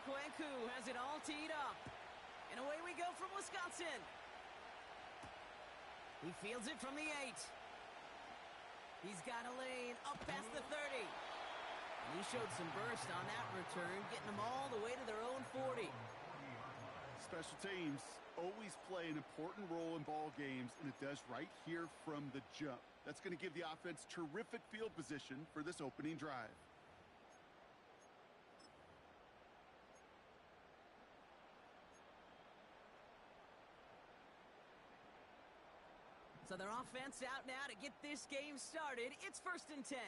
Kwenku has it all teed up. And away we go from Wisconsin. He fields it from the 8. He's got a lane up past the 30. And he showed some burst on that return, getting them all the way to their own 40. Special teams always play an important role in ball games, and it does right here from the jump. That's going to give the offense terrific field position for this opening drive. So their offense out now to get this game started. It's 1st and 10.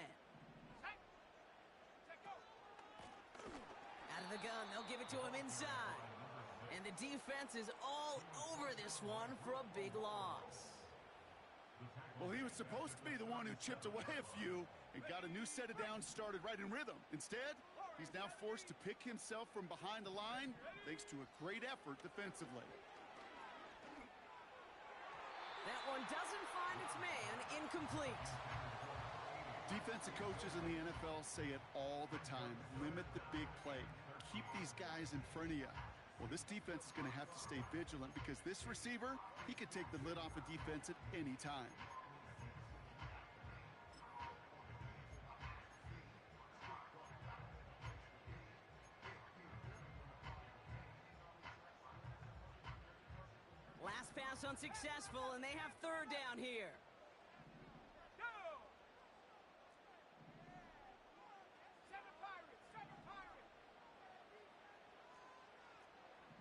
Out of the gun, they'll give it to him inside. And the defense is all over this one for a big loss. Well, he was supposed to be the one who chipped away a few and got a new set of downs started right in rhythm. Instead, he's now forced to pick himself from behind the line thanks to a great effort defensively. That one doesn't find its man. Incomplete. Defensive coaches in the NFL say it all the time. Limit the big play. Keep these guys in front of you. Well, this defense is going to have to stay vigilant because this receiver, he could take the lid off a defense at any time. Last pass unsuccessful, and they have 3rd down here. Go!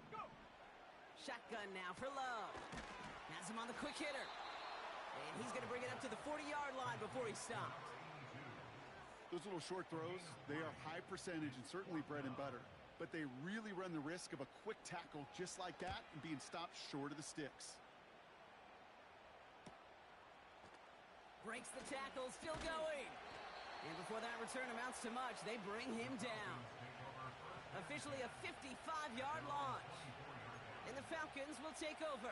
Go! Shotgun now for Love. Has him on the quick hitter. And he's going to bring it up to the 40-yard line before he stopped. Those little short throws, they are high percentage and certainly bread and butter. But they really run the risk of a quick tackle just like that and being stopped short of the sticks. Breaks the tackle, still going. And before that return amounts to much, they bring him down. Officially a 55-yard launch. And the Falcons will take over.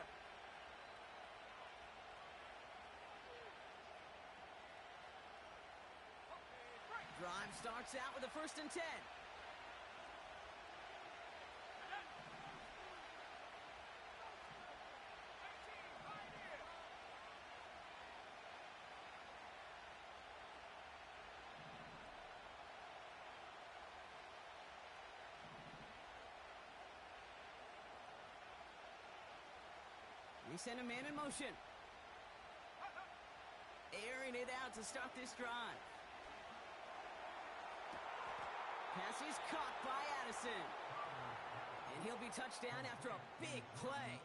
Drive starts out with a 1st and 10. He sent a man in motion. Airing it out to start this drive. Pass is caught by Addison. And he'll be touchdown after a big play.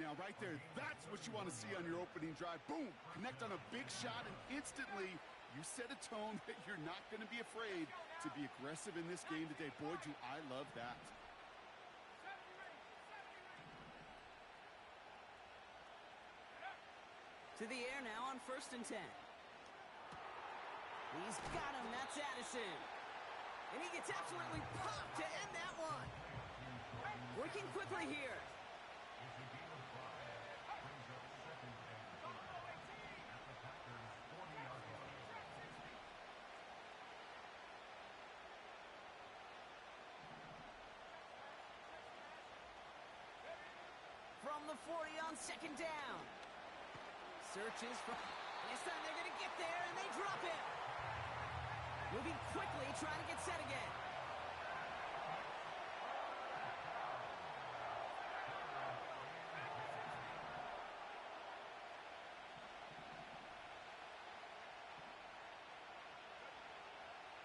Now, right there, that's what you want to see on your opening drive. Boom! Connect on a big shot, and instantly you set a tone that you're not going to be afraid to be aggressive in this game today. Boy, do I love that. To the air now on 1st and 10. He's got him. That's Addison. And he gets absolutely popped to end that one. Working quickly here. From the 40 on 2nd down. Searches for... This time they're going to get there, and they drop it. Moving quickly, trying to get set again.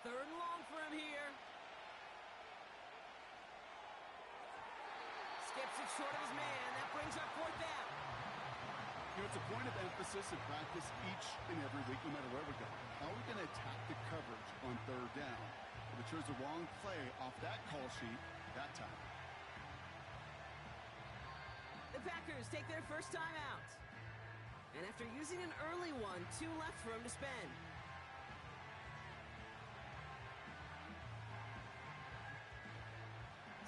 Third and long for him here. Skips it short of his man. That brings up 4th down. You know, it's a point of emphasis in practice each and every week, no matter where we're going. How are we going to attack the coverage on 3rd down? If it chose the wrong play off that call sheet that time. The Packers take their first time out. And after using an early one, 2 left for him to spend.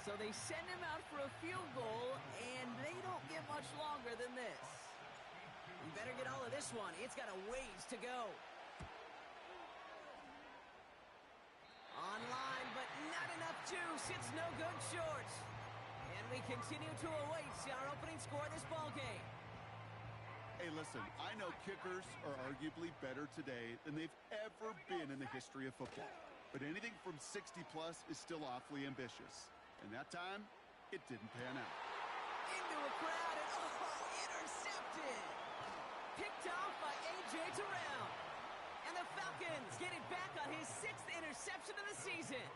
So they send him out for a field goal, and they don't get much longer than this. You better get all of this one. It's got a ways to go. Online, but not enough juice. It's no good short. And we continue to await our opening score of this ballgame. Hey, listen, I know kickers are arguably better today than they've ever been in the history of football. But anything from 60-plus is still awfully ambitious. And that time, it didn't pan out. Into a crowd and, intercepted. Picked off by A.J. Terrell. And the Falcons get it back on his 6th interception of the season.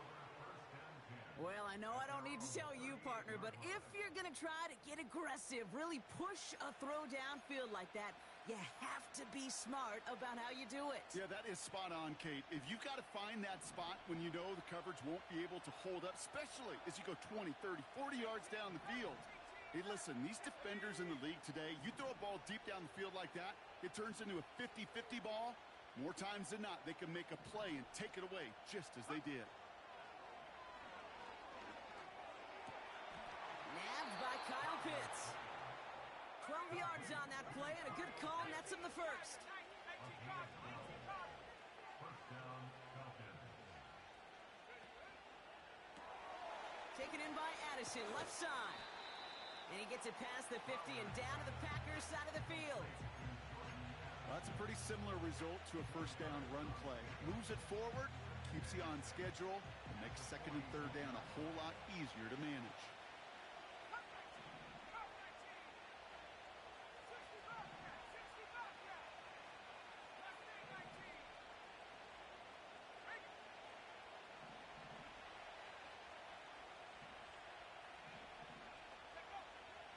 Well, I know I don't need to tell you, partner, but if you're going to try to get aggressive, really push a throw downfield like that, you have to be smart about how you do it. Yeah, that is spot on, Kate. If you've got to find that spot when you know the coverage won't be able to hold up, especially as you go 20, 30, 40 yards down the field. Hey, listen, these defenders in the league today, you throw a ball deep down the field like that, it turns into a 50-50 ball. More times than not, they can make a play and take it away just as they did. Nabbed by Kyle Pitts. 12 yards on that play and a good call nets him the first. Taken in by Addison, left side. And he gets it past the 50 and down to the Packers side of the field. Well, that's a pretty similar result to a first down run play. Moves it forward, keeps you on schedule, and makes second and third down a whole lot easier to manage.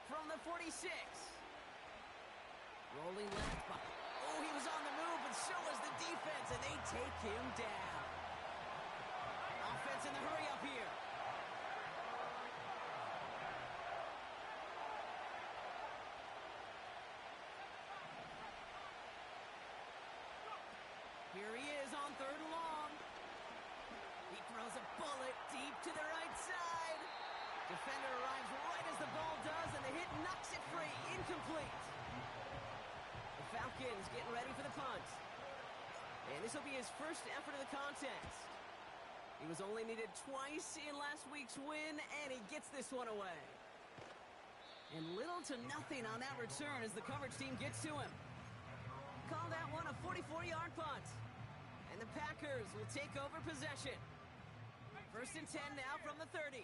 From the 46. Rolling left. Oh, he was on the move, but so was the defense, and they take him down. Offense in the hurry up here. Here he is on 3rd and long. He throws a bullet deep to the right side. Defender arrives right as the ball does, and the hit knocks it free. Incomplete. The Falcons getting ready for the punt. And this will be his first effort of the contest. He was only needed twice in last week's win, and he gets this one away. And little to nothing on that return as the coverage team gets to him. Call that one a 44-yard punt. And the Packers will take over possession. 1st and 10 now from the 30.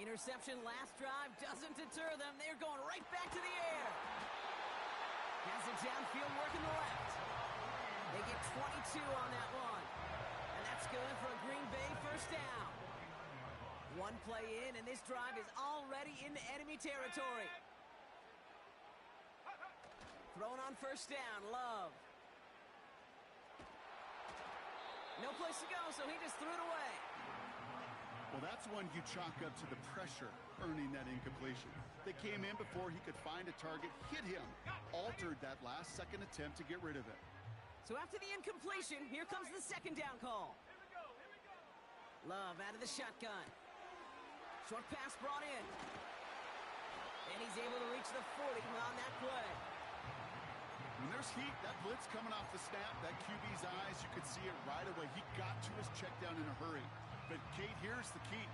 Interception last drive doesn't deter them. They're going right back to the air. Has it downfield working the left. They get 22 on that one. And that's good for a Green Bay first down. One play in, and this drive is already into enemy territory. Thrown on first down, Love. No place to go, so he just threw it away. Well, that's one you chalk up to the pressure earning that incompletion. They came in before he could find a target, hit him, altered that last-second attempt to get rid of it. So after the incompletion, here comes the 2nd down call. Love out of the shotgun. Short pass brought in. And he's able to reach the 40 on that play. When there's heat, that blitz coming off the snap, that QB's eyes, you could see it right away. He got to his check down in a hurry. But, Kate, here's the key.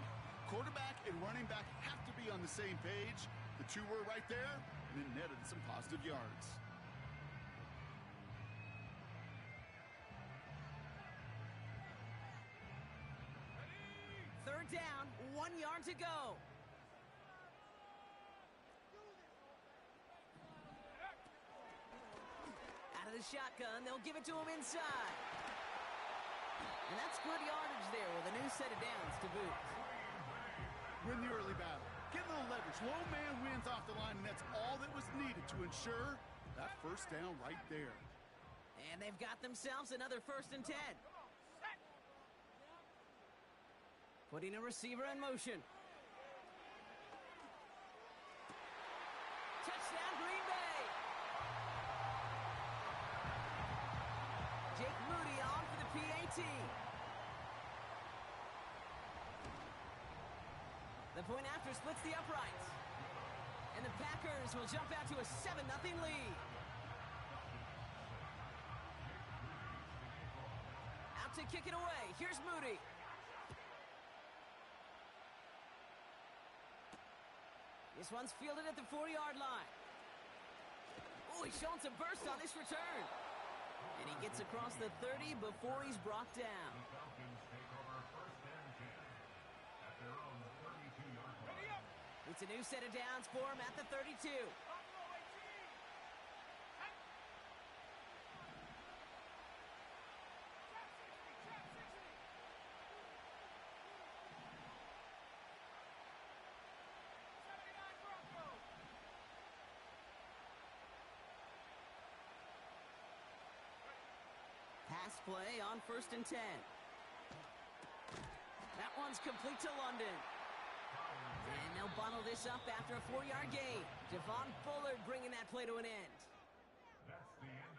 Quarterback and running back have to be on the same page. The two were right there, and it netted some positive yards. Third down, 1 yard to go. Out of the shotgun, they'll give it to him inside. And that's good yardage there with a new set of downs to boot. Win the early battle. Get a little leverage. Low man wins off the line, and that's all that was needed to ensure that first down right there. And they've got themselves another 1st and 10. Putting a receiver in motion. Touchdown, Green Bay. Jake Moody on for the PAT. The point after splits the uprights. And the Packers will jump out to a 7-0 lead. Out Out to kick it away. Here's Moody. This one's fielded at the 40-yard line. Oh, he's showing some burst on this return. And he gets across the 30 before he's brought down. It's a new set of downs for him at the 32. Pass play on 1st and 10. That one's complete to London. And they'll bottle this up after a 4-yard gain. Javon Bullard bringing that play to an end.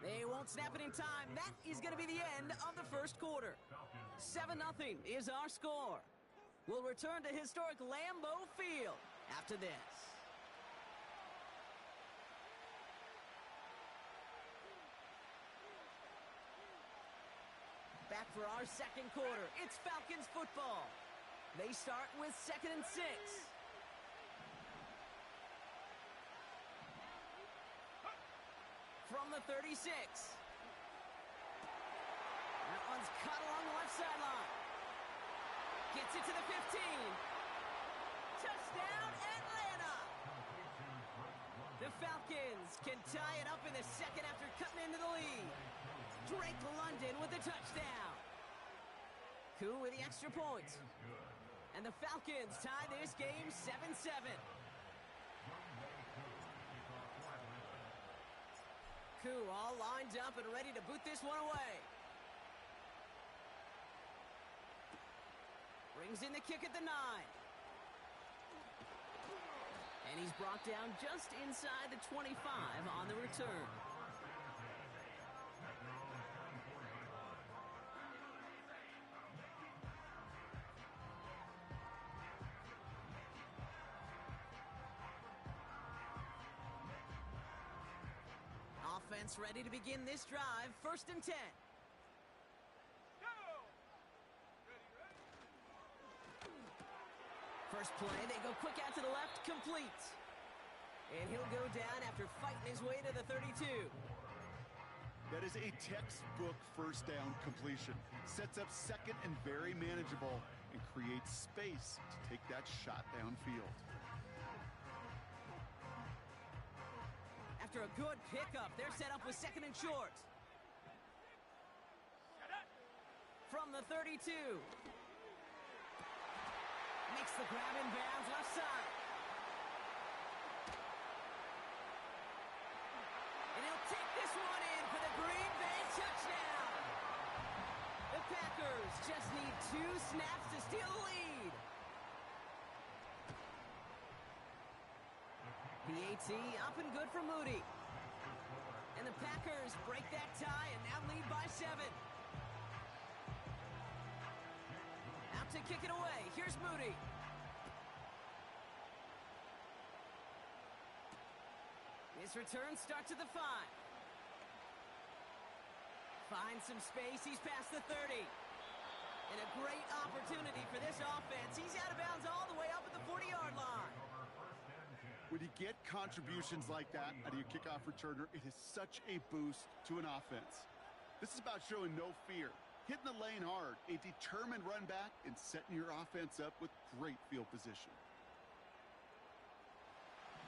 They won't snap it in time. That is going to be the end of the first quarter. 7-0 is our score. We'll return to historic Lambeau Field after this. Back for our second quarter. It's Falcons football. They start with 2nd and 6. From the 36. That one's cut along the left sideline. Gets it to the 15. Touchdown, Atlanta! The Falcons can tie it up in the second after cutting into the lead. Drake London with a touchdown. Koo with the extra point. And the Falcons tie this game 7-7. Koo all lined up and ready to boot this one away. Brings in the kick at the 9. And he's brought down just inside the 25 on the return. Offense ready to begin this drive. 1st and 10. First play, they go quick out to the left, complete. And he'll go down after fighting his way to the 32. That is a textbook first down completion. Sets up second and very manageable and creates space to take that shot downfield. After a good pickup, they're set up with 2nd and short. From the 32. Makes the grab in bounds left side. And he'll take this one in for the Green Bay touchdown. The Packers just need 2 snaps to steal the lead. PAT up and good for Moody. And the Packers break that tie and now lead by 7. Out to kick it away. Here's Moody. His return starts at the 5. Finds some space. He's past the 30. And a great opportunity for this offense. He's out of bounds all the way up at the 40-yard line. When you get contributions like that out of your kickoff returner, it is such a boost to an offense. This is about showing no fear, hitting the lane hard, a determined run back, and setting your offense up with great field position.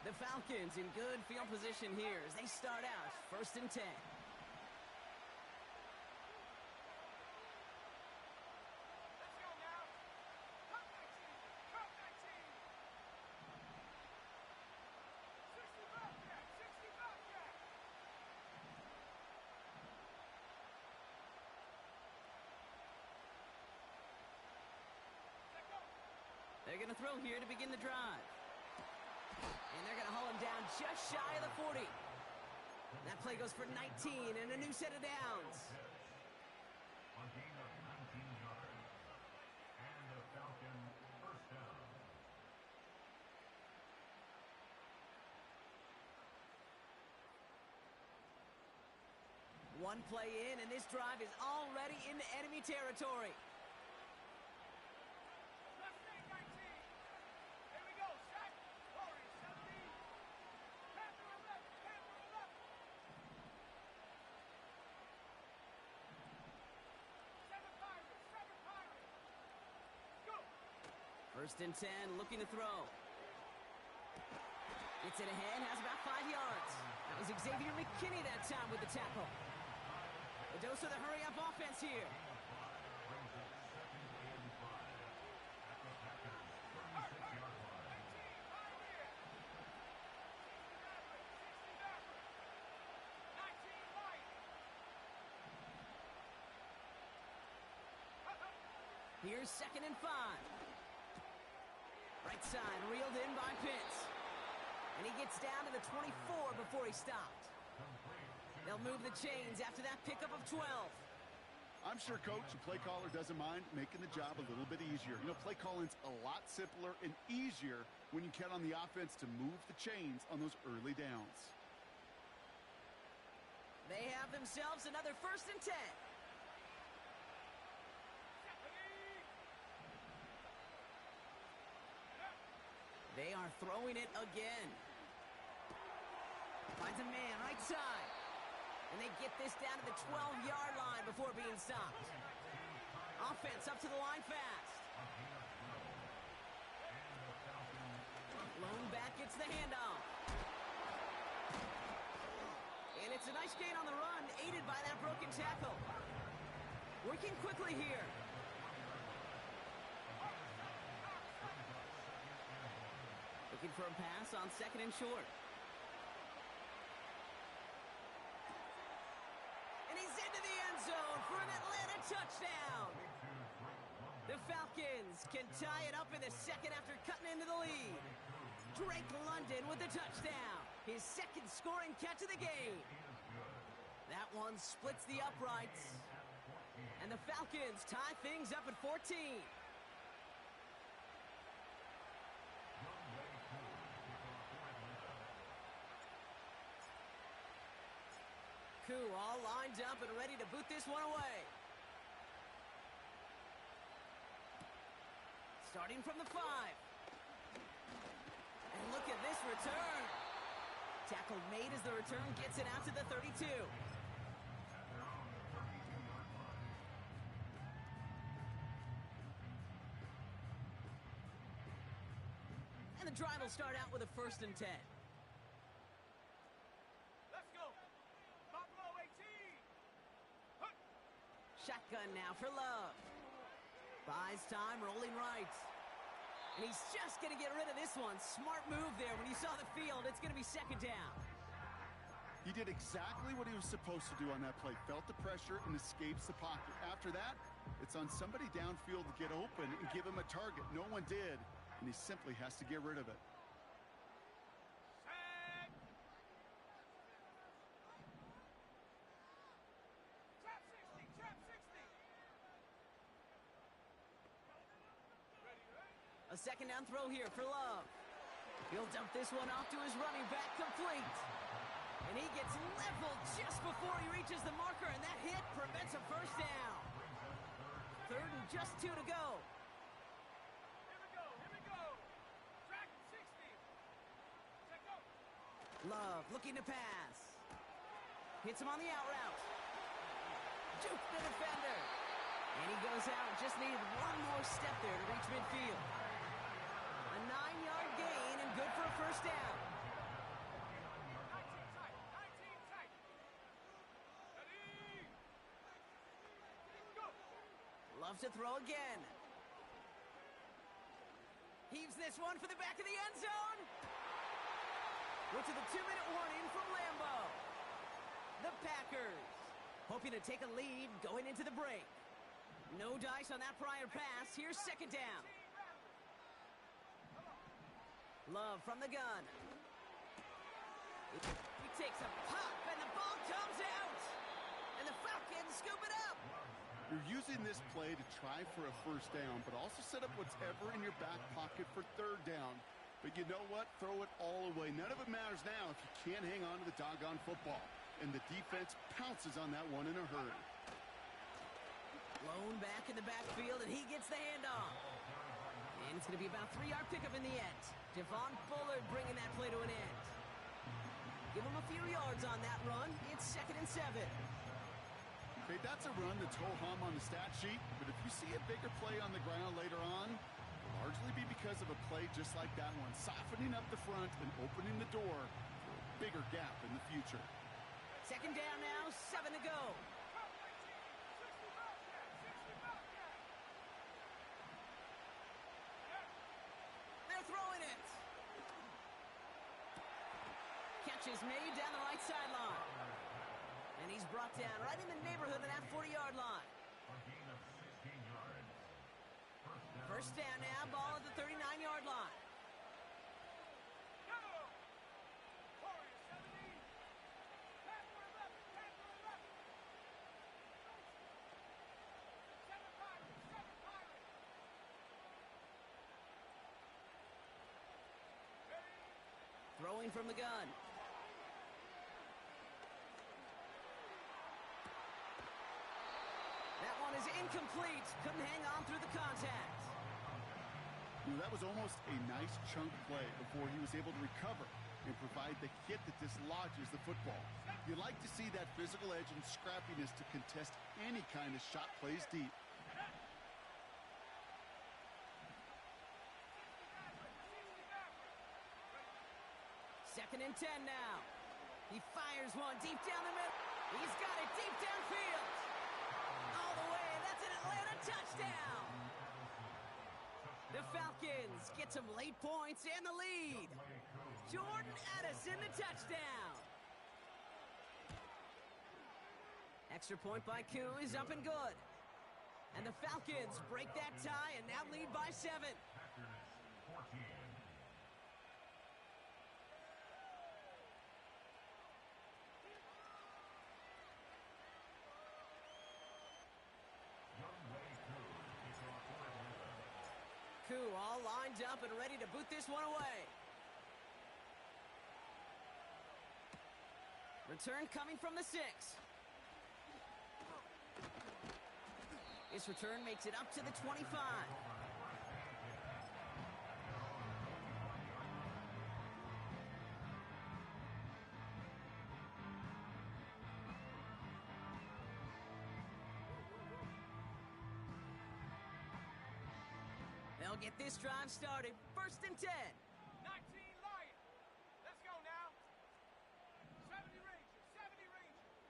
The Falcons in good field position here as they start out 1st and 10. They're going to throw here to begin the drive. And they're going to haul him down just shy of the 40. That play goes for 19 and a new set of downs. On gain of 19 yards. And a Falcon first down. One play in, and this drive is already into enemy territory. First and 10, looking to throw. Gets it ahead, has about 5 yards. That was Xavier McKinney that time with the tackle. A dose of the hurry-up offense here. Here's 2nd and 5. Right side, reeled in by Pitts. And he gets down to the 24 before he stopped. They'll move the chains after that pickup of 12. I'm sure Coach, the play caller, doesn't mind making the job a little bit easier. You know, play calling's a lot simpler and easier when you count on the offense to move the chains on those early downs. They have themselves another 1st and 10. They are throwing it again. Finds a man right side. And they get this down to the 12-yard line before being stopped. Offense up to the line fast. Lone back gets the handoff. And it's a nice gain on the run, aided by that broken tackle. Working quickly here. Looking for a pass on 2nd and short. And he's into the end zone for an Atlanta touchdown. The Falcons can tie it up in the 2nd after cutting into the lead. Drake London with the touchdown. His 2nd scoring catch of the game. That one splits the uprights. And the Falcons tie things up at 14. Koo all lined up and ready to boot this one away. Starting from the 5. And look at this return. Tackle made as the return gets it out to the 32. And the drive will start out with a 1st and 10. Shotgun now for Love. Buys time, rolling right. And he's just going to get rid of this one. Smart move there. When you saw the field, it's going to be 2nd down. He did exactly what he was supposed to do on that play. Felt the pressure and escapes the pocket. After that, it's on somebody downfield to get open and give him a target. No one did, and he simply has to get rid of it. A 2nd down throw here for Love. He'll dump this one off to his running back, complete. And he gets leveled just before he reaches the marker, and that hit prevents a 1st down. 3rd and just 2 to go. Here we go. Track 60. Love looking to pass. Hits him on the out route. Juke the defender. And he goes out. Just needed one more step there to reach midfield. A 9-yard gain and good for a 1st down. Love to throw again. Heaves this one for the back of the end zone. Went to the 2-minute warning from Lambeau. The Packers hoping to take a lead going into the break. No dice on that prior pass. Here's 2nd down. Love from the gun. He takes a pop, and the ball comes out. And the Falcons scoop it up. You're using this play to try for a 1st down, but also set up whatever in your back pocket for 3rd down. But you know what? Throw it all away. None of it matters now if you can't hang on to the doggone football. and the defense pounces on that one in a hurry. Blown back in the backfield, and he gets the handoff. And it's going to be about a 3-yard pickup in the end. Devon Bullard bringing that play to an end. Give him a few yards on that run. It's 2nd and 7. Okay, that's a run that's ho-hum on the stat sheet, but if you see a bigger play on the ground later on, it'll largely be because of a play just like that one, softening up the front and opening the door for a bigger gap in the future. 2nd down now, 7 to go. They're throwing it. Catch is made down the right sideline. And he's brought down right in the neighborhood of that 40-yard line. A gain of 16 yards. First down now, ball at the 39-yard line. Throwing from the gun. That one is incomplete. Couldn't hang on through the contact. That was almost a nice chunk play before he was able to recover and provide the hit that dislodges the football. You like to see that physical edge and scrappiness to contest any kind of shot plays deep. Second and 10 now. He fires one deep down the middle. He's got it deep downfield. All the way. That's an Atlanta touchdown. The Falcons get some late points and the lead. Jordan Addison, the touchdown. Extra point by Koo is up and good. And the Falcons break that tie and now lead by 7. Packers 14. Koo all lined up and ready to boot this one away. Return coming from the 6. This return makes it up to the 25. They'll get this drive started. 1st and 10. 19 Lions. Let's go now. 70 Rangers. 70 Rangers.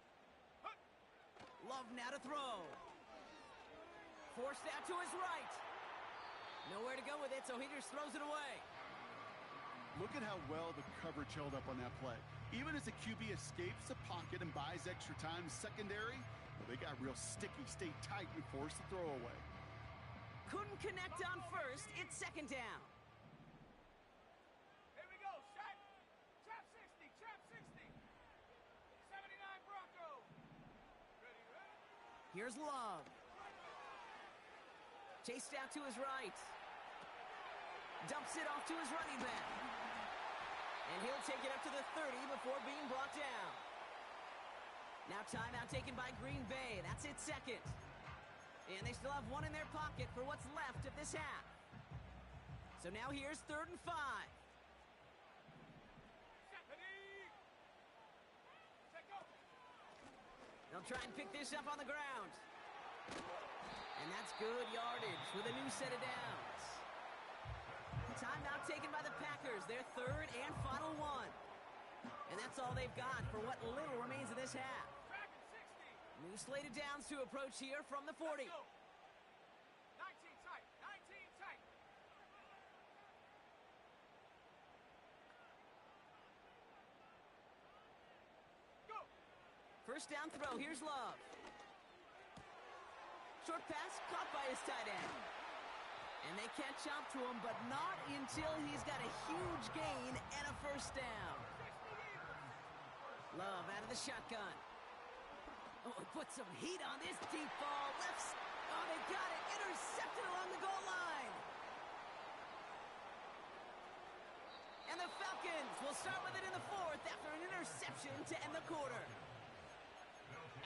Huh. Love now to throw. Forced out to his right. Nowhere to go with it, so he just throws it away. Look at how well the coverage held up on that play. Even as the QB escapes the pocket and buys extra time secondary, well, they got real sticky, stayed tight, and forced the throw away. Couldn't connect on 1st. It's 2nd down. Here we go. Shot. Trap 60. Trap 60. 79 Broncos. Ready, ready. Here's Love. Chased out to his right. Dumps it off to his running back. And he'll take it up to the 30 before being brought down. Now timeout taken by Green Bay. That's its 2nd. And they still have one in their pocket for what's left of this half. So now here's 3rd and 5. They'll try and pick this up on the ground. And that's good yardage with a new set of downs. Timeout taken by the Packers, their 3rd and final one. And that's all they've got for what little remains of this half. New slated downs to approach here from the 40. 19 tight. 19 tight. Go. First down throw. Here's Love. Short pass caught by his tight end. And they catch up to him, but not until he's got a huge gain and a first down. Love out of the shotgun. Oh, he put some heat on this deep ball. Oh, they got it. Intercepted along the goal line. And the Falcons will start with it in the 4th after an interception to end the quarter.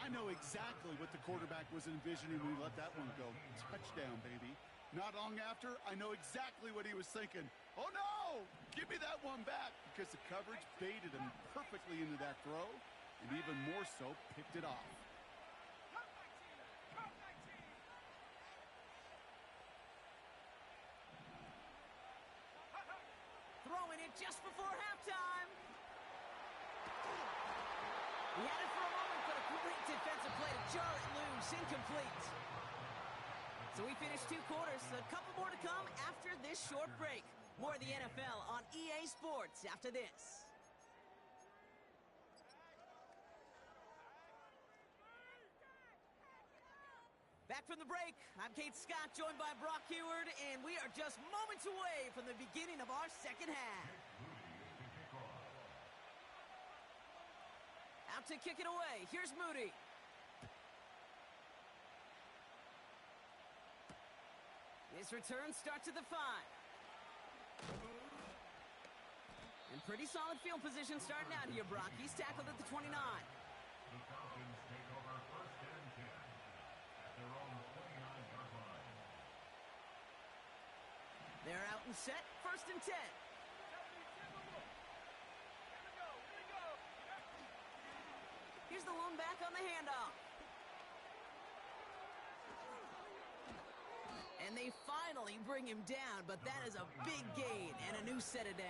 I know exactly what the quarterback was envisioning when he let that one go. Touchdown, baby. Not long after, I know exactly what he was thinking. Oh, no! Give me that one back, because the coverage baited him perfectly into that throw, and even more so, picked it off. Throwing it just before halftime. He had it for a moment, but a great defensive play to jar it loose. Incomplete. So we finished 2 quarters. A couple more to come after this short break. More of the NFL on EA Sports after this. Back from the break, I'm Kate Scott, joined by Brock Heward, and we are just moments away from the beginning of our second half. Out to kick it away. Here's Moody. His return starts at the 5. And pretty solid field position starting out here, Brock. He's tackled at the 29. The Falcons take over 1st and 10 at their own 29-yard line. They're out and set. 1st and 10. Here's the lone back on the handoff. And they finally bring him down, but that is a big gain and a new set of downs.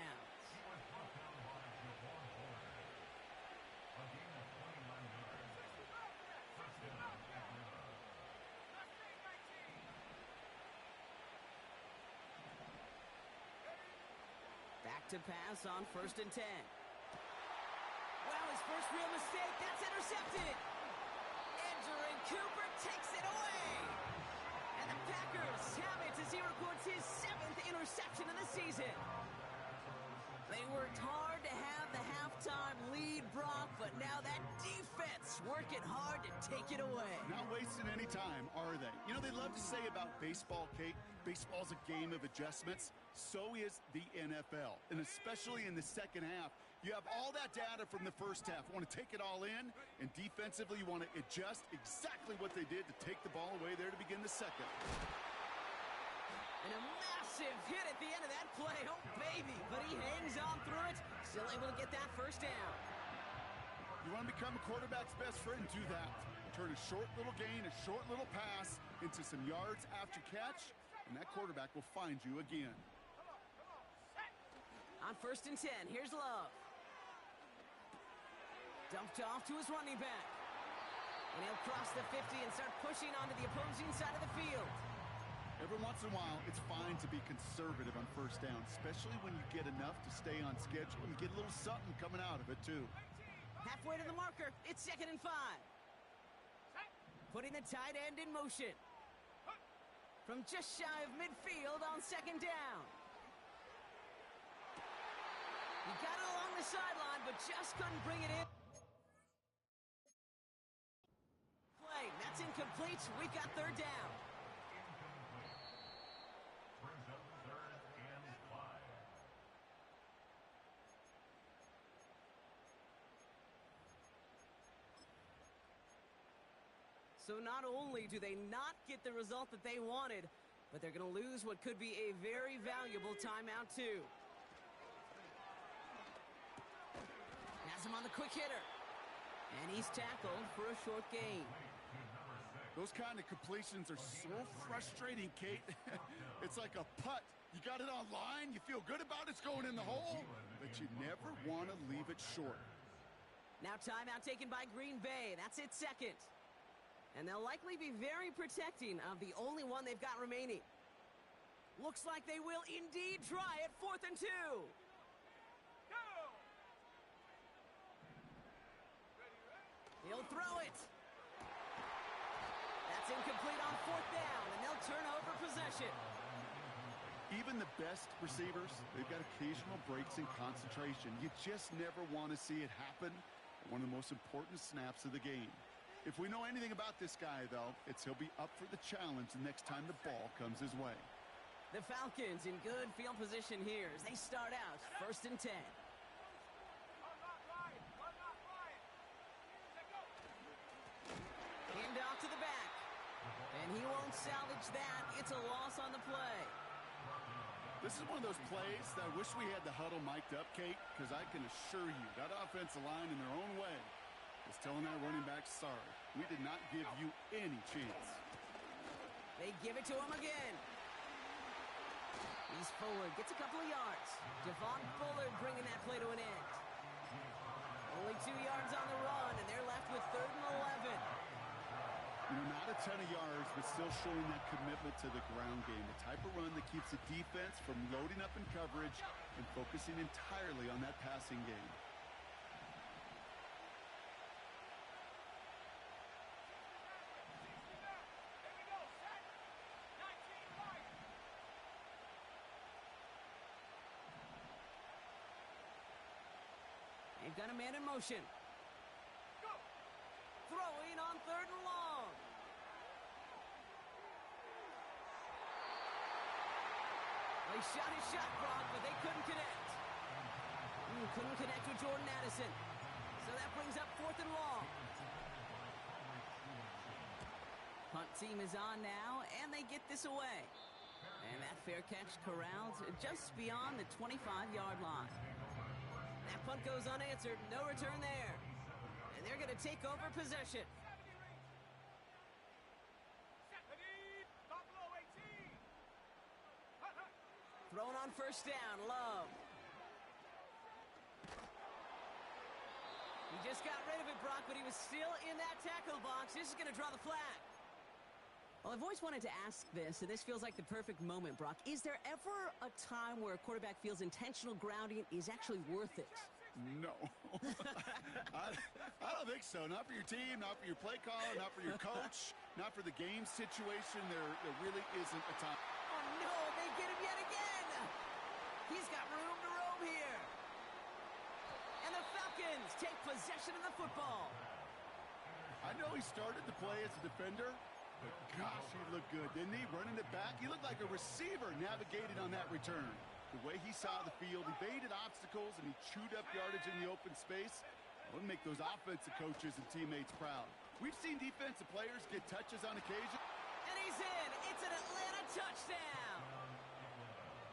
Back to pass on 1st and 10. Wow, his first real mistake. That's intercepted. Edger and Cooper takes it away. And the Packers have it as he records his 7th interception of the season. They worked hard to have the halftime lead, Brock, but now that defense working hard to take it away. Not wasting any time, are they? You know, they love to say about baseball, Kate, baseball's a game of adjustments. So is the NFL, and especially in the second half. You have all that data from the first half. You want to take it all in, and defensively you want to adjust exactly what they did to take the ball away there to begin the second. And a massive hit at the end of that play. Oh, baby. But he hangs on through it. Still able to get that first down. You want to become a quarterback's best friend? Do that. Turn a short little gain, a short little pass into some yards after catch, and that quarterback will find you again. On 1st and 10, here's Love. Dumped off to his running back. And he'll cross the 50 and start pushing onto the opposing side of the field. Every once in a while, it's fine to be conservative on 1st down, especially when you get enough to stay on schedule and get a little something coming out of it, too. Halfway to the marker, it's 2nd and 5. Putting the tight end in motion. From just shy of midfield on 2nd down. He got it along the sideline, but just couldn't bring it in. Play, that's incomplete. We got 3rd down. Brings up 3rd and 5. So not only do they not get the result that they wanted, but they're going to lose what could be a very valuable timeout too. Has him on the quick hitter. And he's tackled for a short gain. Those kind of completions are so frustrating, Kate. It's like a putt. You got it on line, you feel good about it's going in the hole, but you never want to leave it short. Now timeout taken by Green Bay. That's its 2nd. And they'll likely be very protecting of the only one they've got remaining. Looks like they will indeed try it. 4th and 2. He'll throw it. That's incomplete on 4th down, and they'll turn over possession. Even the best receivers, they've got occasional breaks in concentration. You just never want to see it happen at one of the most important snaps of the game. If we know anything about this guy, though, it's he'll be up for the challenge the next time the ball comes his way. The Falcons in good field position here as they start out 1st and 10. And he won't salvage that. It's a loss on the play. This is one of those plays that I wish we had the huddle mic'd up, Kate, because I can assure you that offensive line in their own way is telling that running back, sorry, we did not give you any chance. They give it to him again. He's forward, gets a couple of yards. Devon Bullard bringing that play to an end. Only 2 yards on the run, and they're left with 3rd and 11. You know, not a ton of yards, but still showing that commitment to the ground game. The type of run that keeps the defense from loading up in coverage and focusing entirely on that passing game. They've got a man in motion. Throwing on 3rd and long. Well, he shot his shot, Brock, but they couldn't connect. Couldn't connect with Jordan Addison. So that brings up 4th and long. Punt team is on now, and they get this away. And that fair catch corralled just beyond the 25-yard line. That punt goes unanswered. No return there. And they're going to take over possession. Thrown on 1st down. Love. He just got rid of it, Brock, but he was still in that tackle box. This is going to draw the flag. Well, I've always wanted to ask this, and this feels like the perfect moment, Brock. Is there ever a time where a quarterback feels intentional grounding is actually worth it? No. I don't think so. Not for your team, not for your play caller, not for your coach, not for the game situation. There really isn't a time. Oh, no, they get him yet again. He's got room to roam here. And the Falcons take possession of the football. I know he started the play as a defender, but gosh, he looked good, didn't he? Running it back, he looked like a receiver navigating on that return. The way he saw the field, evaded obstacles, and he chewed up yardage in the open space. Would make those offensive coaches and teammates proud. We've seen defensive players get touches on occasion. And he's in. It's an Atlanta touchdown.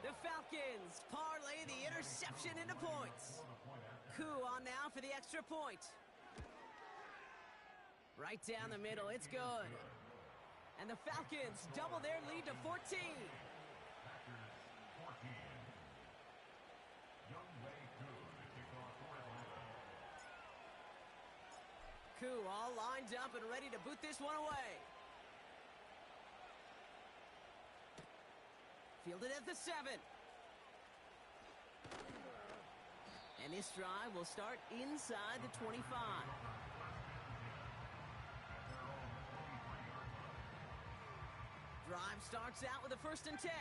The Falcons parlay the interception into points. Koo on now for the extra point. Right down the middle. It's good. And the Falcons double their lead to 14. Koo all lined up and ready to boot this one away. Fielded at the 7. And this drive will start inside the 25. Drive starts out with a 1st and 10.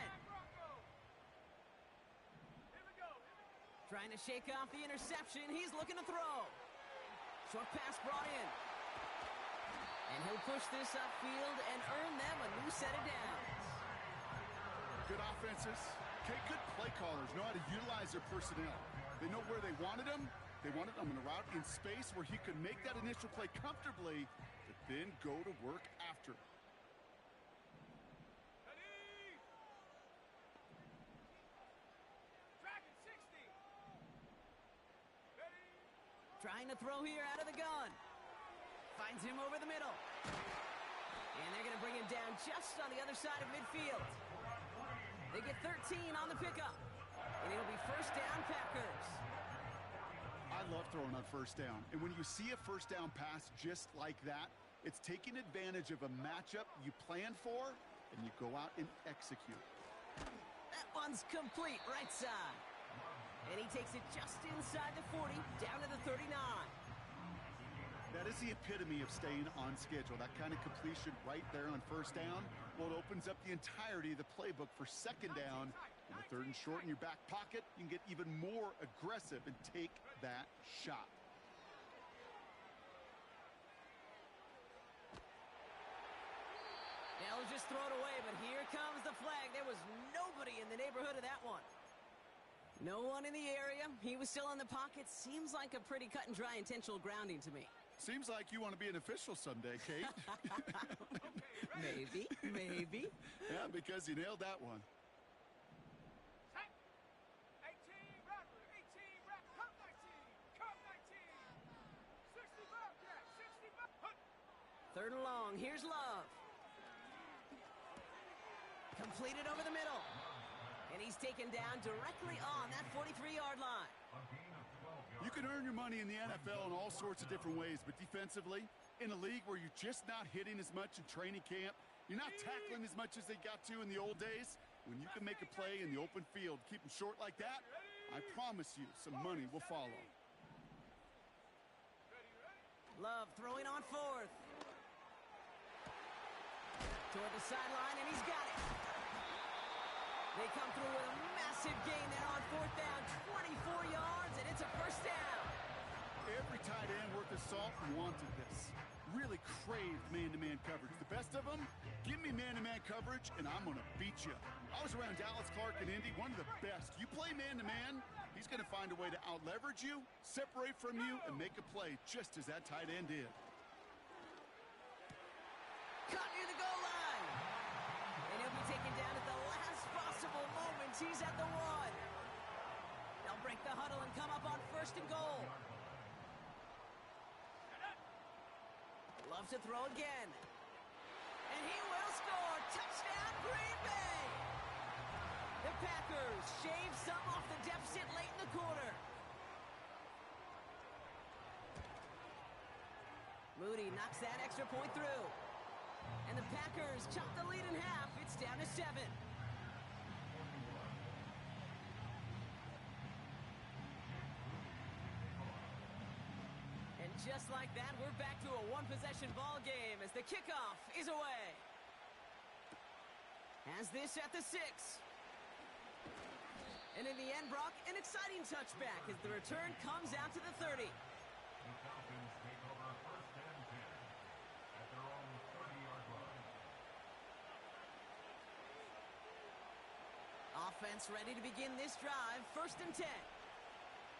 Trying to shake off the interception. He's looking to throw. Short pass brought in. And he'll push this upfield and earn them a new set of downs. Good offenses. Okay, good play callers know how to utilize their personnel. They know where they wanted him. They wanted him in a route in space where he could make that initial play comfortably, but then go to work after. Trying to throw here out of the gun. Finds him over the middle. And they're going to bring him down just on the other side of midfield. They get 13 on the pickup. And it'll be 1st down Packers. I love throwing on 1st down. And when you see a 1st down pass just like that, it's taking advantage of a matchup you planned for, and you go out and execute. That one's complete right side. And he takes it just inside the 40, down to the 39. That is the epitome of staying on schedule. That kind of completion right there on 1st down. Well, it opens up the entirety of the playbook for 2nd down. And the 3rd and short in your back pocket, you can get even more aggressive and take that shot. They'll just throw it away, but here comes the flag. There was nobody in the neighborhood of that one. No one in the area. He was still in the pocket. Seems like a pretty cut and dry intentional grounding to me. Seems like you want to be an official someday, Kate. Maybe, maybe. Yeah, because you nailed that one. Set. 18, Rattler. 18, Rattler. Cup 19. Cup 19. 60 Bobcat. 60 Bobcat. Third and long. Here's Love. Completed over the middle. And he's taken down directly on that 43-yard line. You can earn your money in the NFL in all sorts of different ways, but defensively, in a league where you're just not hitting as much in training camp, you're not tackling as much as they got to in the old days, when you can make a play in the open field, keep them short like that, I promise you some money will follow. Love throwing on fourth. Toward the sideline, and he's got it. They come through with a massive gain there on fourth down, 24 yards, and it's a first down. Every tight end worth his salt wanted this. Really craved man-to-man coverage. The best of them, give me man-to-man coverage, and I'm going to beat you. I was around Dallas Clark and Indy, one of the best. You play man-to-man, he's going to find a way to out-leverage you, separate from you, and make a play just as that tight end did. Caught near the goal line. And he'll be taken down at the last possible moment. He's at the one. They'll break the huddle and come up on first and goal. Loves to throw again. And he will score. Touchdown, Green Bay. The Packers shave some off the deficit late in the quarter. Moody knocks that extra point through. And the Packers chop the lead in half. It's down to 7. And just like that, we're back to a one-possession ball game as the kickoff is away. Has this at the 6. And in the end, Brock, an exciting touchback as the return comes out to the 30. The Falcons take over first and 10 at their own 30-yard line. Offense ready to begin this drive. First and 10.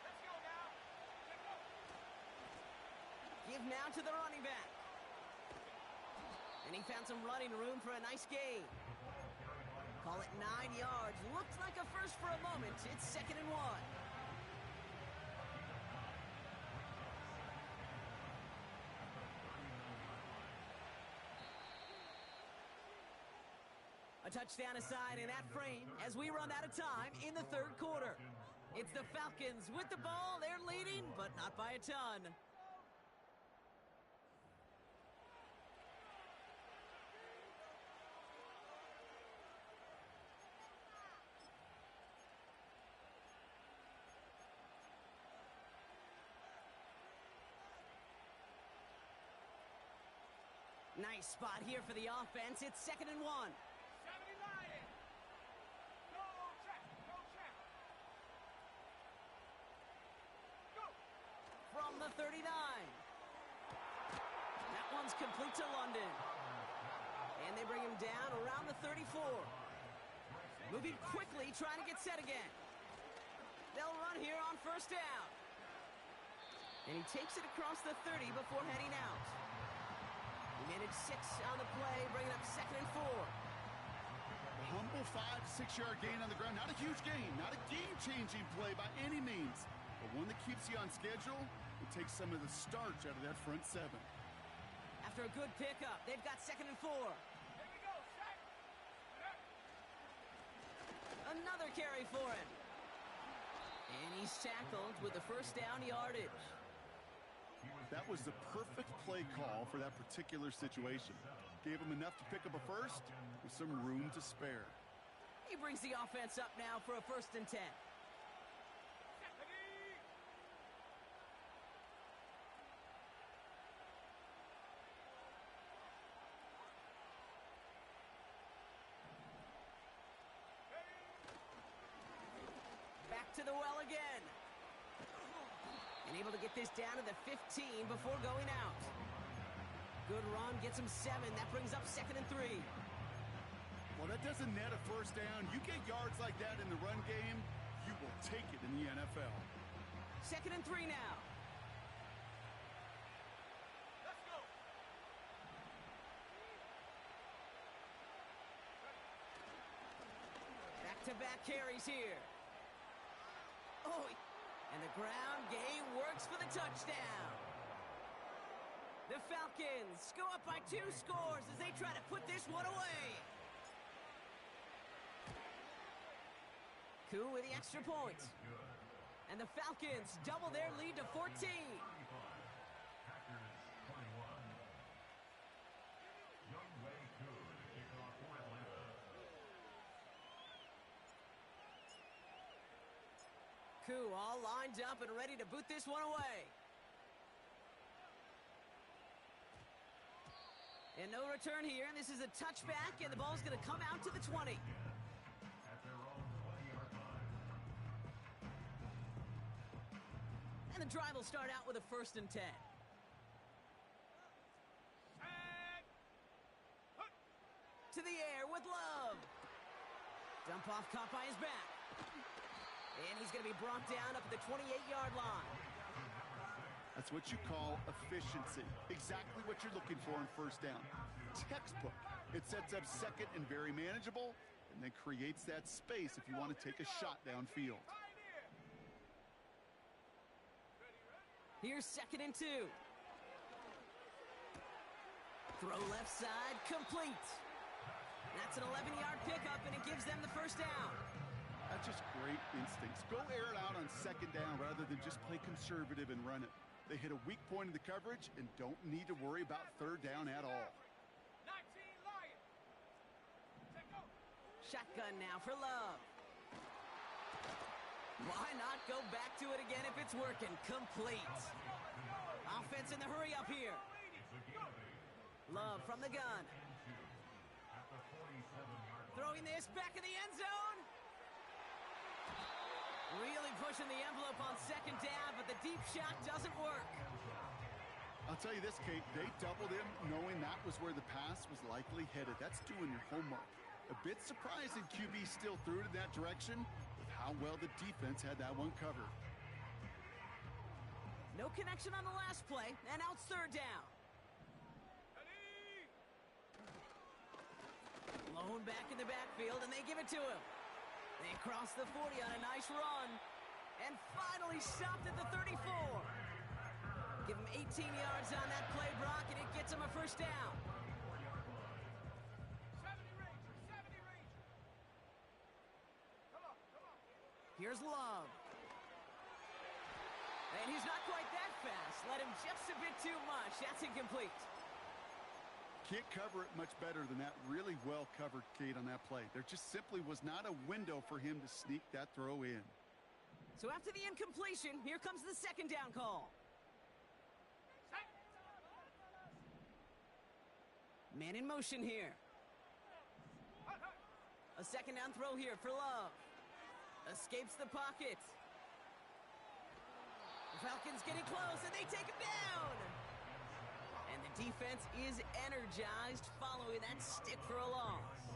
Let's go now. Let's go. Give now to the running back. And he found some running room for a nice gain. Call it 9 yards. Looks like a first for a moment. It's 2nd and 1. A touchdown aside in that frame as we run out of time in the third quarter. It's the Falcons with the ball. They're leading, but not by a ton. Nice spot here for the offense. It's 2nd and 1. 70 Lions. Go check. Go check. Go. From the 39. That one's complete to London. And they bring him down around the 34. Moving quickly, trying to get set again. They'll run here on first down. And he takes it across the 30 before heading out. He managed 6 on the play, bringing up 2nd and 4. A humble 5 to 6 yard gain on the ground. Not a huge gain, not a game-changing play by any means, but one that keeps you on schedule and takes some of the starch out of that front 7. After a good pickup, they've got 2nd and 4. Here we go. Set. Another carry for him. And he's tackled with the first down yardage. That was the perfect play call for that particular situation. Gave him enough to pick up a first with some room to spare. He brings the offense up now for a 1st and 10. Back to the well again. And able to get this down to the 15 before going out. Good run, gets him 7. That brings up 2nd and 3. Well, that doesn't net a first down. You get yards like that in the run game, you will take it in the NFL. 2nd and 3 now. Let's go. back-to-back carries here. Oh, and the ground game works for the touchdown. The Falcons go up by 2 scores as they try to put this one away. Koo with the extra point. And the Falcons double their lead to 14. Packers 21. Young Wei Koo to kick off for Atlanta. Koo all lined up and ready to boot this one away. And no return here, and this is a touchback, and the ball's going to come out to the 20. At their own 20-yard line. And the drive will start out with a 1st and 10. To the air with Love. Dump off caught by his back. And he's going to be brought down up at the 28-yard line. That's what you call efficiency. Exactly what you're looking for in 1st down. Textbook. It sets up 2nd and very manageable, and then creates that space if you want to take a shot downfield. Here's 2nd and 2. Throw left side, complete. That's an 11-yard pickup, and it gives them the 1st down. That's just great instincts. Go air it out on 2nd down rather than just play conservative and run it. They hit a weak point in the coverage and don't need to worry about 3rd down at all. 19 Lions. Take go. Shotgun now for Love. Why not go back to it again if it's working? Complete. Offense in the hurry up here. Love from the gun. At the 47-yard line. Throwing this back in the end zone. Really pushing the envelope on 2nd down, but the deep shot doesn't work. I'll tell you this, Kate, they doubled him knowing that was where the pass was likely headed. That's doing your homework. A bit surprising QB still threw it in that direction with how well the defense had that one covered. No connection on the last play, and now it's 3rd down. Blown back in the backfield, and they give it to him. They cross the 40 on a nice run, and finally stopped at the 34. Give him 18 yards on that play, Brock, and it gets him a 1st down. 70 Rangers. Come on. Here's Love. And he's not quite that fast. Let him just a bit too much. That's incomplete. Can't cover it much better than that. Really well covered, Kate, on that play. There just simply was not a window for him to sneak that throw in. So after the incompletion, here comes the 2nd down call. Man in motion here. A 2nd down throw here for Love. Escapes the pocket. The Falcons getting close, and they take him down. And the defense is energized following that stick for a loss.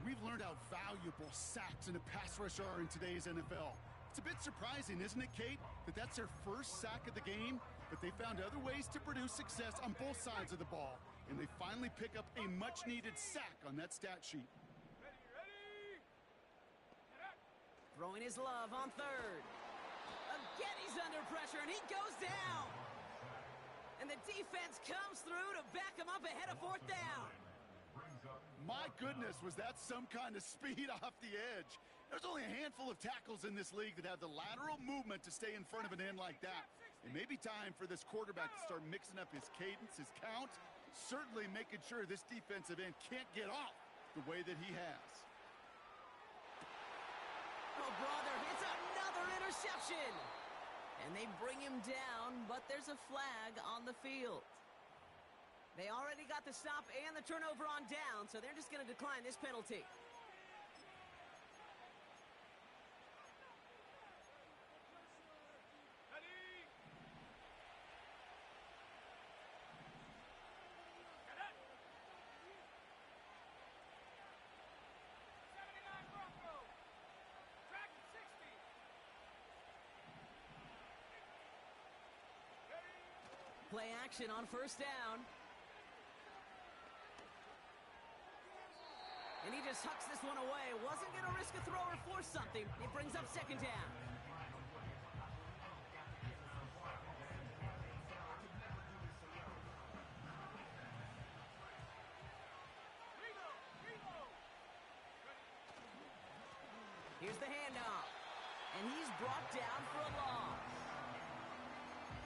We've learned how valuable sacks in a pass rush are in today's NFL. It's a bit surprising, isn't it, Kate, that that's their 1st sack of the game, but they found other ways to produce success on both sides of the ball, and they finally pick up a much-needed sack on that stat sheet. Ready. Throwing his Love on 3rd. Again, he's under pressure, and he goes down. And the defense comes through to back him up ahead of 4th down. My goodness, was that some kind of speed off the edge. There's only a handful of tackles in this league that have the lateral movement to stay in front of an end like that. It may be time for this quarterback to start mixing up his cadence, his count, certainly making sure this defensive end can't get off the way that he has. Oh, brother, it's another interception. And they bring him down, but there's a flag on the field. They already got the stop and the turnover on down, so they're just going to decline this penalty. Ready. Get it. 79 Broncos. Track at 60. Play action on 1st down. And he just hucks this one away. Wasn't going to risk a throw or force something. It brings up second down. Here's the handoff. And he's brought down for a loss.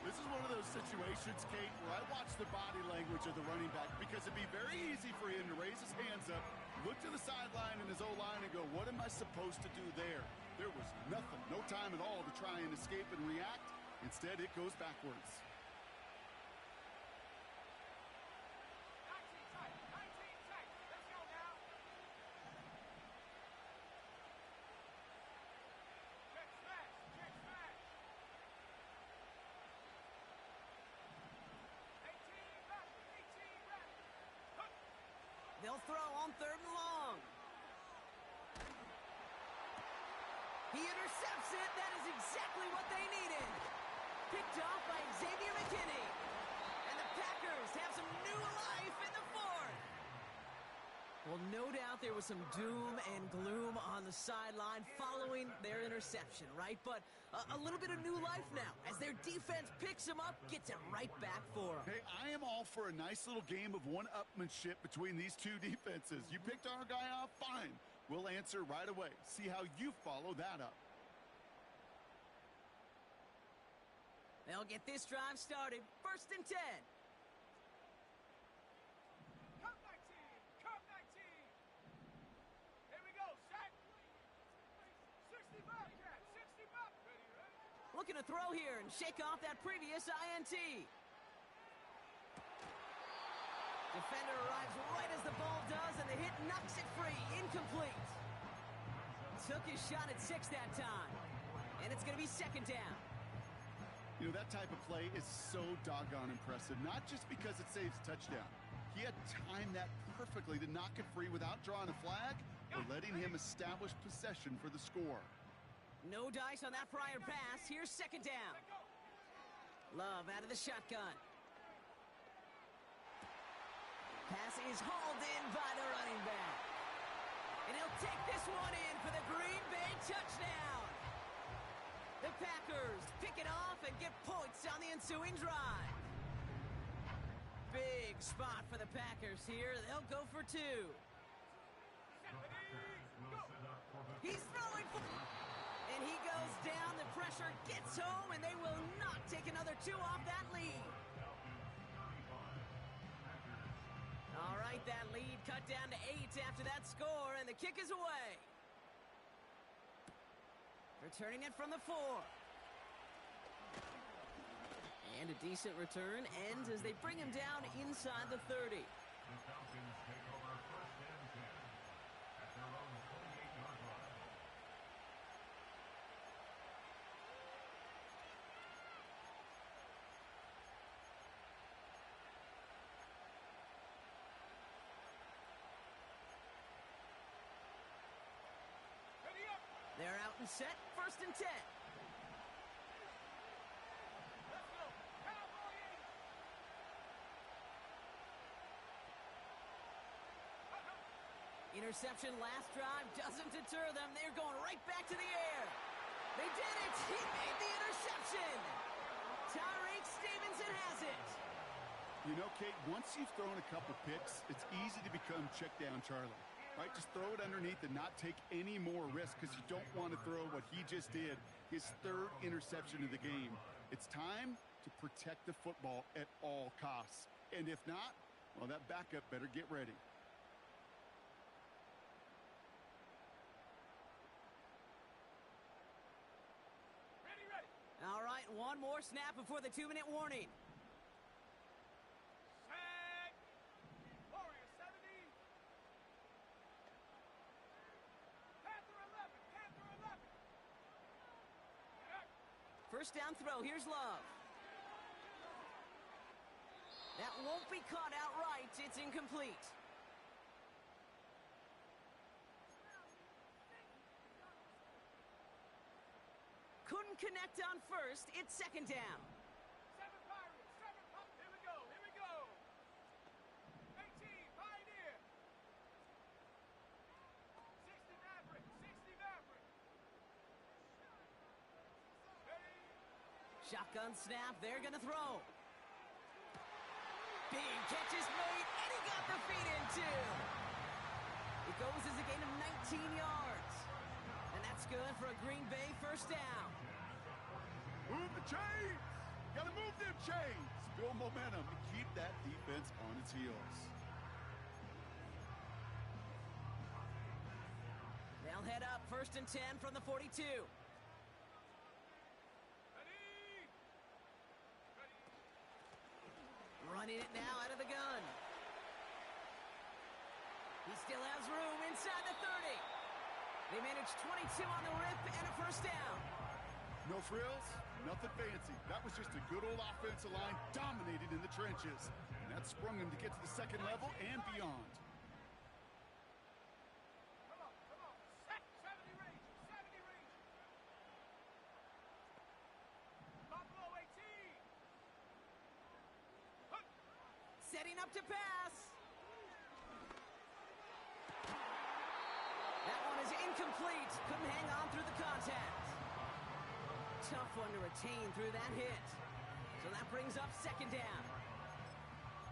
This is one of those situations, Kate, where I watch the body language of the running back because it'd be very easy for him to raise his hands up, look to the sideline and his O-line and go, what am I supposed to do there? There was nothing, no time at all to try and escape and react. Instead, it goes backwards. 19 tight. 19 tight. Let's go now. Check smash. Check smash. 18 back. 18 back. Hook. They'll throw on 3rd and long. He intercepts it. That is exactly what they needed. Picked off by Xavier McKinney. And the Packers have some new life in the 4th. Well, no doubt there was some doom and gloom on the sideline following their interception, right? But a little bit of new life now as their defense picks him up, gets it right back for him. Hey, I am all for a nice little game of one-upmanship between these two defenses. You picked our guy off, fine. We'll answer right away. See how you follow that up. They'll get this drive started. 1st and 10. Come 19. Come 19. Here we go. Set. 60 back. 60 back. Ready, ready. Looking to throw here and shake off that previous INT. Defender arrives right as the ball does, and the hit knocks it free. Incomplete. Took his shot at 6 that time. And it's going to be 2nd down. You know, that type of play is so doggone impressive, not just because it saves a touchdown. He had timed that perfectly to knock it free without drawing a flag or letting him establish possession for the score. No dice on that prior pass. Here's 2nd down. Love out of the shotgun. Pass is hauled in by the running back. And he'll take this one in for the Green Bay touchdown. The Packers pick it off and get points on the ensuing drive. Big spot for the Packers here. They'll go for 2. He's throwing for... And he goes down. The pressure gets home, and they will not take another 2 off that lead. All right, that lead cut down to 8 after that score, and the kick is away. Returning it from the 4. And a decent return ends as they bring him down inside the 30. The Falcons take over 1st and 10 at their own 28-yard line. Ready up. They're out and set. 1st and 10. Let's go. Cowboys. Interception last drive doesn't deter them. They're going right back to the air. They did it. He made the interception. Tyreek Stevenson has it. You know, Kate, once you've thrown a couple picks, it's easy to become check down Charlie, right? Just throw it underneath and not take any more risk because you don't want to throw what he just did, his 3rd interception of the game. It's time to protect the football at all costs. And if not, well, that backup better get ready. Ready, ready. All right, one more snap before the 2-minute warning. Set. Warrior 70. Panther 11. Panther 11. Get up. 1st down throw. Here's Love. That won't be caught outright. It's incomplete. Couldn't connect on 1st. It's 2nd down. 7 Pirates. 7 Pop. Here we go. Here we go. 18 Pioneer. Shotgun snap, they're gonna throw. Big catch is made, and he got the feet in too. It goes as a gain of 19 yards. And that's good for a Green Bay first down. Move the chains! Gotta move them chains! Build momentum and keep that defense on its heels. They'll head up 1st and 10 from the 42. Running it now out of the gun. He still has room inside the 30. They managed 22 on the rip and a first down. No frills, nothing fancy. That was just a good old offensive line dominated in the trenches. And that sprung him to get to the second level and beyond. Come on. Set 70 range. Buffalo 18. Setting up to pass. That one is incomplete. Couldn't hang on through the contact. Tough one to retain through that hit. So that brings up 2nd down.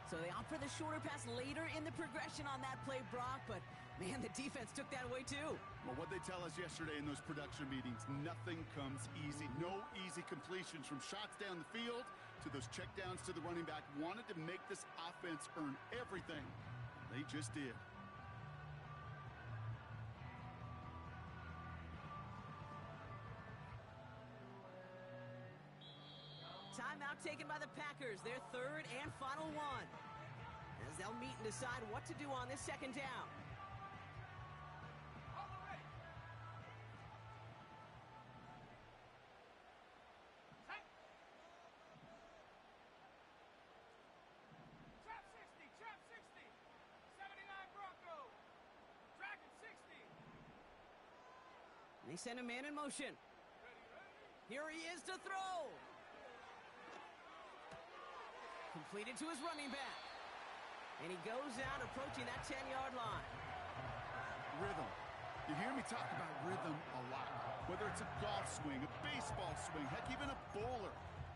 So they opt for the shorter pass later in the progression on that play, Brock, but man, the defense took that away too. Well, what they tell us yesterday in those production meetings, nothing comes easy. No easy completions from shots down the field to those checkdowns to the running back. Wanted to make this offense earn everything. They just did. Timeout taken by the Packers, their 3rd and final one. As they'll meet and decide what to do on this 2nd down. All the way. Set. Trap 60. 79 Bronco. Dragon 60. They send a man in motion. Here he is to throw. Completed to his running back. And he goes out approaching that 10-yard line. Rhythm. You hear me talk about rhythm a lot. Whether it's a golf swing, a baseball swing, heck, even a bowler.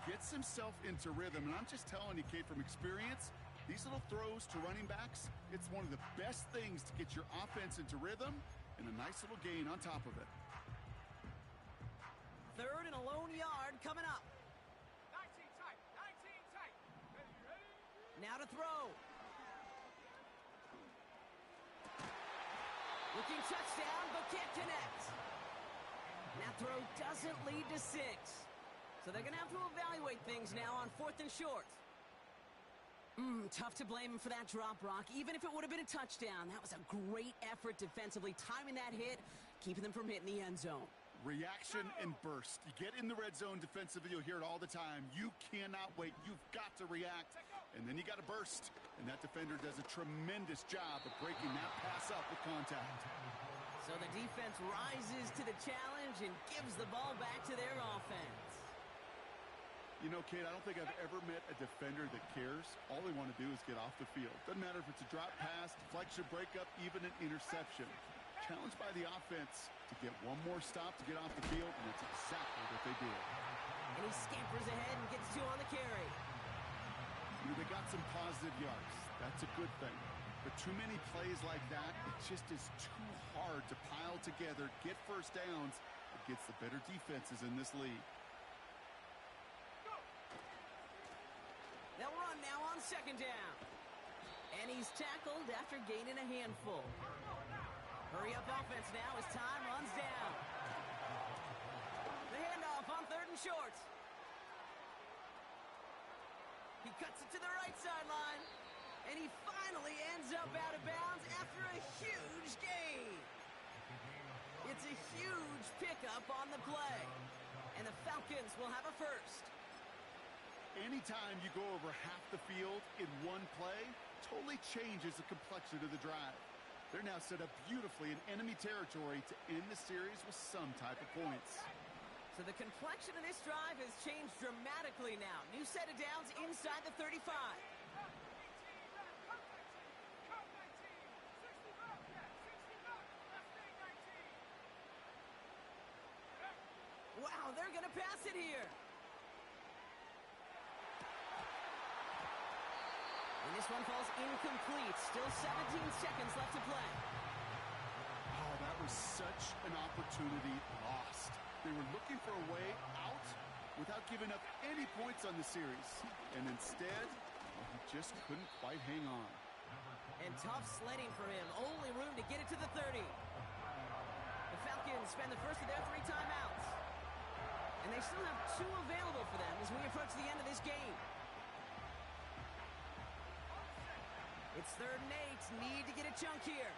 Gets himself into rhythm. And I'm just telling you, Kate, from experience, these little throws to running backs, it's one of the best things to get your offense into rhythm and a nice little gain on top of it. 3rd and a lone yard coming up. 19 tight. Ready. Now to throw. Looking touchdown, but can't connect. That throw doesn't lead to 6. So they're going to have to evaluate things now on 4th and short. Tough to blame him for that drop, Brock. Even if it would have been a touchdown, that was a great effort defensively, timing that hit, keeping them from hitting the end zone. Reaction and burst. You get in the red zone defensively, you'll hear it all the time. You cannot wait. You've got to react. And then you got to burst. And that defender does a tremendous job of breaking that pass up with contact. So the defense rises to the challenge and gives the ball back to their offense. You know, Kate, I don't think I've ever met a defender that cares. All they want to do is get off the field. Doesn't matter if it's a drop pass, deflection, breakup, even an interception. Challenged by the offense to get one more stop to get off the field, and that's exactly what they did. And he scampers ahead and gets 2 on the carry. You know, they got some positive yards. That's a good thing. But too many plays like that, it just is too hard to pile together, get first downs against the better defenses in this league. They'll run now on 2nd down. And he's tackled after gaining a handful. Hurry up offense now as time runs down. The handoff on 3rd and short. He cuts it to the right sideline. And he finally ends up out of bounds after a huge gain. It's a huge pickup on the play. And the Falcons will have a first. Anytime you go over half the field in one play, totally changes the complexion of the drive. They're now set up beautifully in enemy territory to end the series with some type of points. So the complexion of this drive has changed dramatically now. New set of downs inside the 35. Wow, they're going to pass it here. this one falls incomplete. Still 17 seconds left to play. Oh, that was such an opportunity lost. They were looking for a way out without giving up any points on the series. And instead, well, he just couldn't quite hang on. And tough sledding for him. Only room to get it to the 30. The Falcons spend the first of their 3 timeouts. And they still have 2 available for them as we approach the end of this game. It's 3rd and 8. Need to get a chunk here.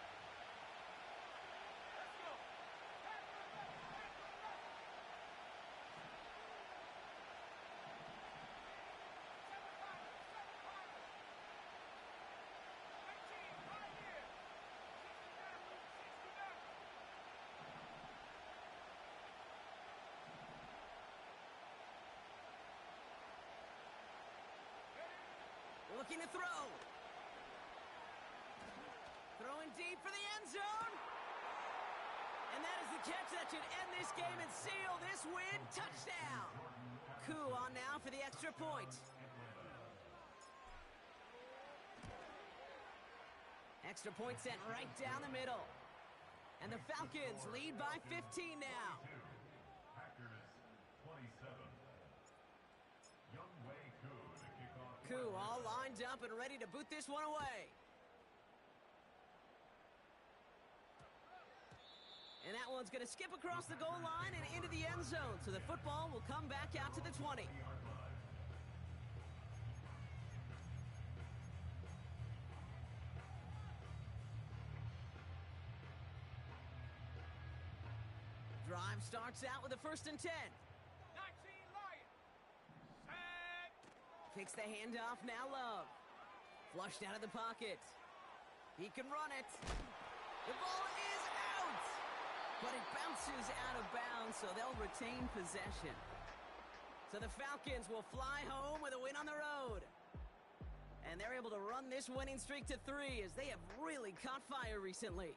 Looking to throw. Throwing deep for the end zone. And that is the catch that should end this game and seal this win. Touchdown. Koo on now for the extra point. Extra point sent right down the middle. And the Falcons lead by 15 now. Packers 27. Koo all lined up and ready to boot this one away. And that one's going to skip across the goal line and into the end zone. So the football will come back out to the 20. Drive starts out with a 1st and 10. Kicks the handoff, now Love. Flushed out of the pocket. He can run it. The ball is out! But it bounces out of bounds, so they'll retain possession. So the Falcons will fly home with a win on the road. And they're able to run this winning streak to 3 as they have really caught fire recently.